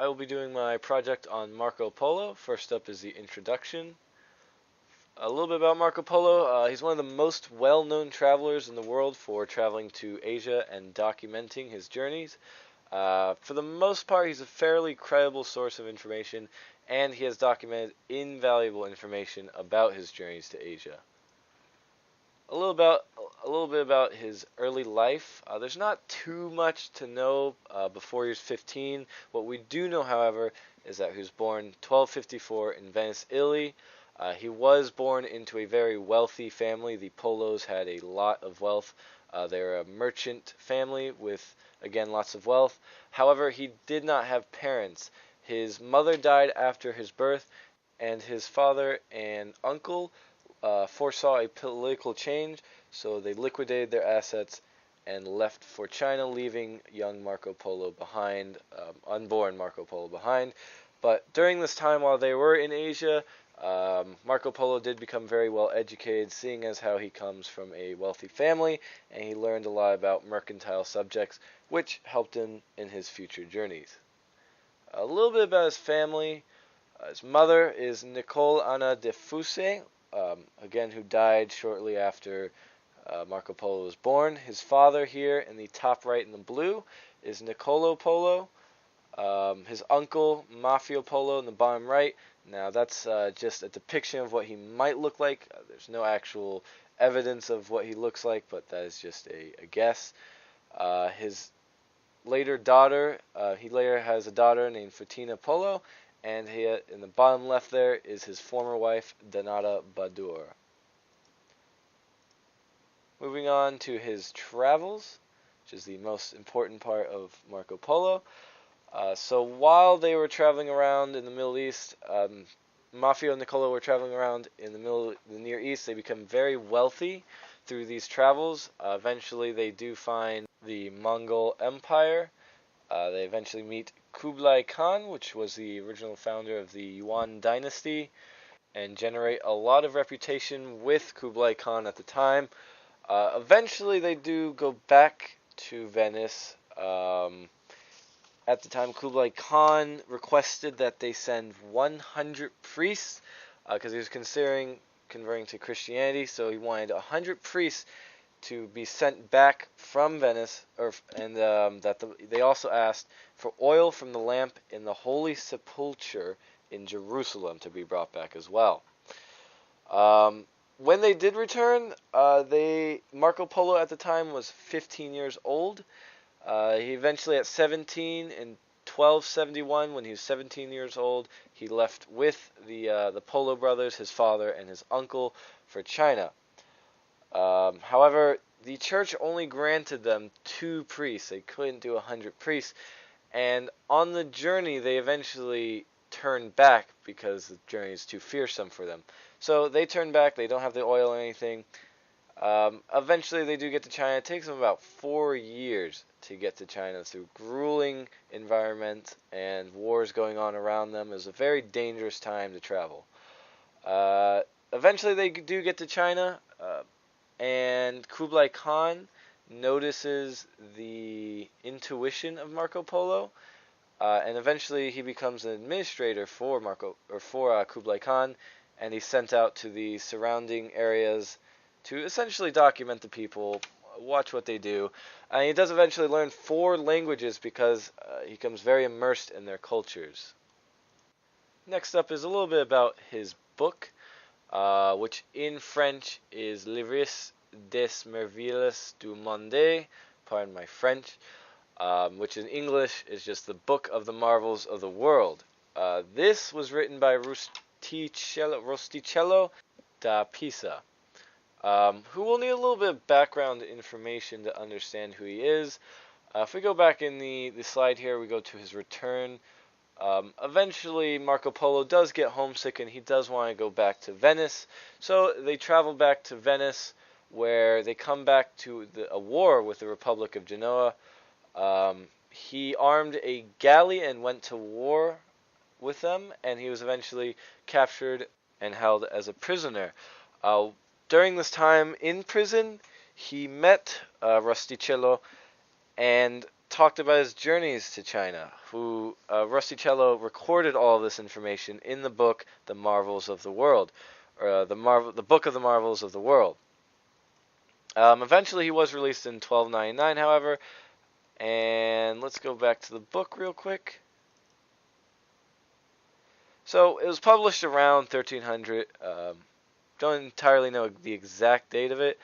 I will be doing my project on Marco Polo. First up is the introduction. A little bit about Marco Polo. He's one of the most well-known travelers in the world for traveling to Asia and documenting his journeys. For the most part, he's a fairly credible source of information, and he has documented invaluable information about his journeys to Asia. A little bit about his early life. There's not too much to know before he was 15. What we do know, however, is that he was born 1254 in Venice, Italy. He was born into a very wealthy family. The Polos had a lot of wealth. They're a merchant family with, again, lots of wealth. However, he did not have parents. His mother died after his birth, and his father and uncle foresaw a political change, so they liquidated their assets and left for China, leaving young Marco Polo behind, unborn Marco Polo behind. But during this time while they were in Asia, Marco Polo did become very well educated, seeing as how he comes from a wealthy family, and he learned a lot about mercantile subjects, which helped him in his future journeys. A little bit about his family. His mother is Nicole Anna de Fuse, again, who died shortly after Marco Polo was born. His father here in the top right in the blue is Niccolo Polo. His uncle, Mafio Polo, in the bottom right. Now, that's just a depiction of what he might look like. There's no actual evidence of what he looks like, but that is just a guess. His later daughter, he later has a daughter named Fatina Polo, and in the bottom left there is his former wife, Donata Badur. Moving on to his travels, which is the most important part of Marco Polo. So while they were traveling around in the Middle East, Mafio and Niccolo were traveling around in the Near East. They become very wealthy through these travels. Eventually, they do find the Mongol Empire. They eventually meet Kublai Khan, which was the original founder of the Yuan dynasty, and generate a lot of reputation with Kublai Khan at the time. Eventually, they do go back to Venice. At the time, Kublai Khan requested that they send 100 priests because he was considering converting to Christianity, so he wanted 100 priests to be sent back from Venice, they also asked for oil from the lamp in the Holy Sepulchre in Jerusalem to be brought back as well. When they did return, Marco Polo at the time was 15 years old. He eventually, at 17 in 1271, when he was 17 years old, he left with the Polo brothers, his father and his uncle, for China. However, the church only granted them 2 priests. They couldn't do 100 priests. And on the journey, they eventually turned back because the journey is too fearsome for them. So they turn back. They don't have the oil or anything. Eventually, they do get to China. It takes them about 4 years to get to China through grueling environment and wars going on around them. It was a very dangerous time to travel. Eventually, they do get to China. And Kublai Khan notices the intuition of Marco Polo, and eventually he becomes an administrator for Kublai Khan, and he's sent out to the surrounding areas to essentially document the people, watch what they do. And he does eventually learn 4 languages because he becomes very immersed in their cultures. Next up is a little bit about his book, which in French is Livres des Merveilles du Monde, pardon my French, which in English is just the Book of the Marvels of the World. This was written by Rostichello da Pisa, who will need a little bit of background information to understand who he is. If we go back in the slide here, we go to his return. Eventually, Marco Polo does get homesick and he does want to go back to Venice. So they travel back to Venice, where they come back to a war with the Republic of Genoa. He armed a galley and went to war with them, and he was eventually captured and held as a prisoner. During this time in prison, he met Rustichello, and talked about his journeys to China. Rustichello recorded all of this information in the book The Marvels of the World, or the Book of the Marvels of the World. Eventually, he was released in 1299, however. And let's go back to the book real quick. So it was published around 1300. Don't entirely know the exact date of it.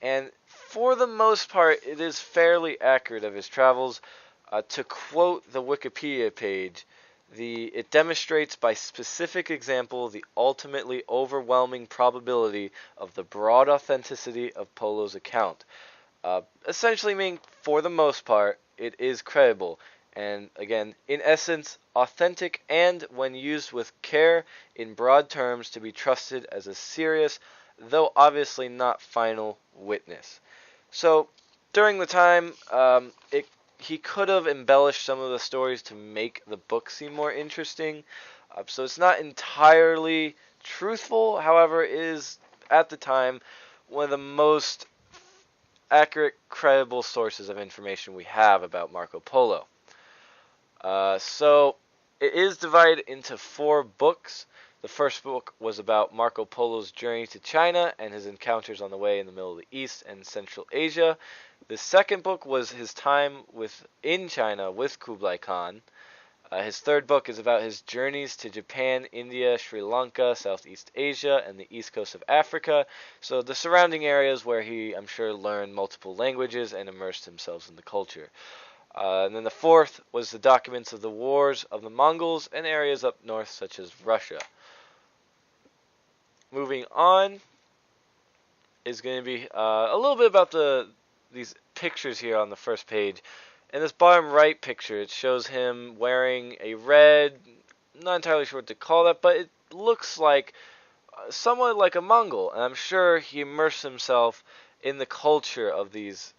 And for the most part, it is fairly accurate of his travels. To quote the Wikipedia page, it demonstrates by specific example the ultimately overwhelming probability of the broad authenticity of Polo's account. Essentially meaning, for the most part, it is credible. And again, in essence, authentic and, when used with care, in broad terms, to be trusted as a serious, though obviously not final, witness. So, during the time, he could have embellished some of the stories to make the book seem more interesting. So it's not entirely truthful, however, it is, at the time, one of the most accurate, credible sources of information we have about Marco Polo. So it is divided into 4 books. The first book was about Marco Polo's journey to China and his encounters on the way in the middle of the East and Central Asia. The second book was his time in China with Kublai Khan. His third book is about his journeys to Japan, India, Sri Lanka, Southeast Asia, and the east coast of Africa. So the surrounding areas where he, I'm sure, learned multiple languages and immersed himself in the culture. And then the fourth was the documents of the wars of the Mongols and areas up north such as Russia. Moving on is going to be a little bit about these pictures here on the first page. In this bottom right picture, it shows him wearing a red, not entirely sure what to call that, but it looks like somewhat like a Mongol, and I'm sure he immersed himself in the culture of these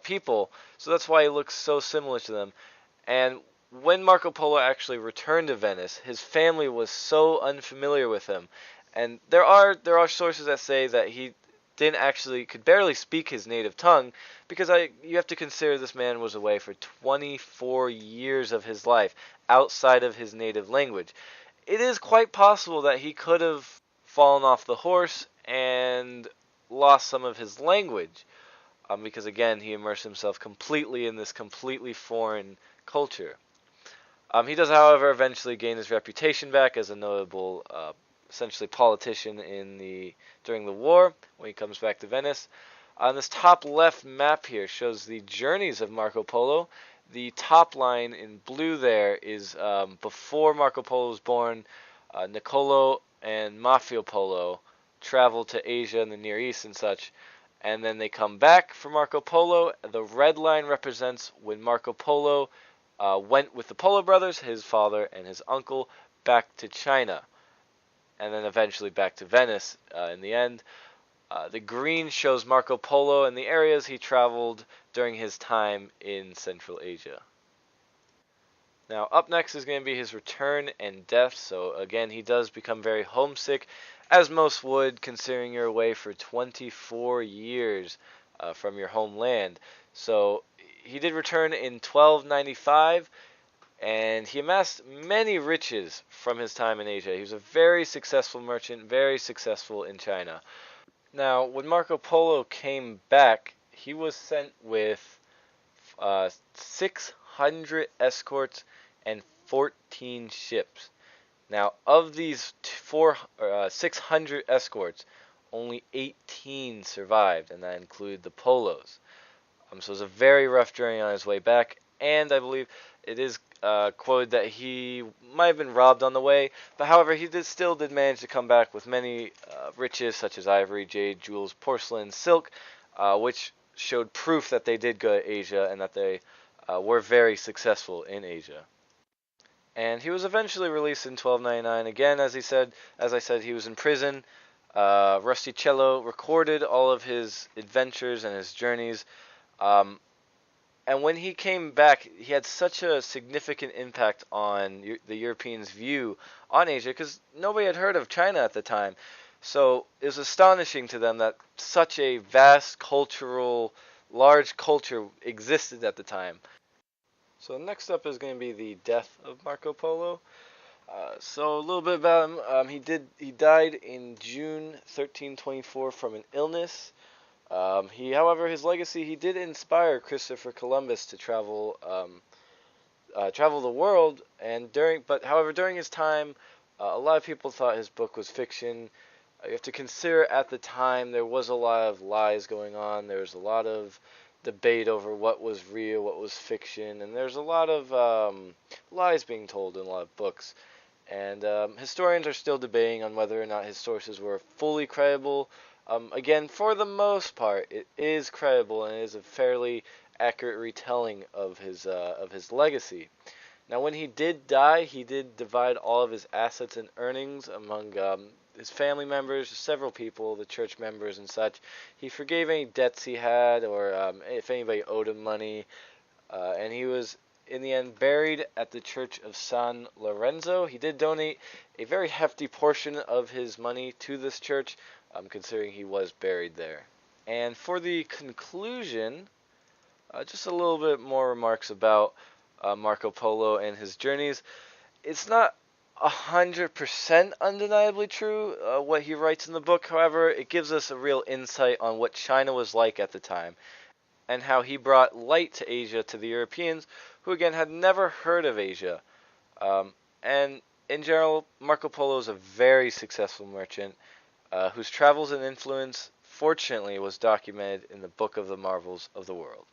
people, so that's why he looks so similar to them. And when Marco Polo actually returned to Venice, his family was so unfamiliar with him, and there are sources that say that he could barely speak his native tongue, because you have to consider this man was away for 24 years of his life outside of his native language. It is quite possible that he could have fallen off the horse and lost some of his language, because again, he immersed himself completely in this completely foreign culture. He does, however, eventually gain his reputation back as a notable essentially politician during the war when he comes back to Venice. On this top left map here shows the journeys of Marco Polo. The top line in blue there is before Marco Polo was born. Niccolo and Mafio Polo traveled to Asia and the Near East and such, and then they come back for Marco Polo. The red line represents when Marco Polo went with the Polo brothers, his father and his uncle, back to China, and then eventually back to Venice in the end. The green shows Marco Polo and the areas he traveled during his time in Central Asia. Now, up next is going to be his return and death. So again, he does become very homesick, as most would, considering you're away for 24 years from your homeland. So he did return in 1295, and he amassed many riches from his time in Asia. He was a very successful merchant, very successful in China. Now, when Marco Polo came back, he was sent with 600 escorts and 14 ships. Now, of these 600 escorts, only 18 survived, and that included the Polos. So it was a very rough journey on his way back, and I believe it is quoted that he might have been robbed on the way, but however, he still did manage to come back with many riches such as ivory, jade, jewels, porcelain, silk, which showed proof that they did go to Asia and that they were very successful in Asia. And he was eventually released in 1299. Again, as I said, he was in prison. Rustichello recorded all of his adventures and his journeys. And when he came back, he had such a significant impact on the Europeans' view on Asia, because nobody had heard of China at the time. So it was astonishing to them that such a vast cultural large culture existed at the time. So next up is going to be the death of Marco Polo. So a little bit about him. He died in June 1324 from an illness. However, his legacy, he did inspire Christopher Columbus to travel the world. However, during his time, a lot of people thought his book was fiction. You have to consider at the time there was a lot of lies going on. There was a lot of debate over what was real, what was fiction, and there's a lot of lies being told in a lot of books. And historians are still debating on whether or not his sources were fully credible. Again, for the most part, it is credible and it is a fairly accurate retelling of his legacy. Now, when he did die, he did divide all of his assets and earnings among his family members, several people, the church members and such. He forgave any debts he had, or if anybody owed him money. And he was, in the end, buried at the Church of San Lorenzo. He did donate a very hefty portion of his money to this church, considering he was buried there. And for the conclusion, just a little bit more remarks about Marco Polo and his journeys. It's not 100% undeniably true what he writes in the book. However, it gives us a real insight on what China was like at the time and how he brought light to Asia to the Europeans, who again had never heard of Asia. And in general, Marco Polo is a very successful merchant whose travels and influence, fortunately, was documented in the Book of the Marvels of the World.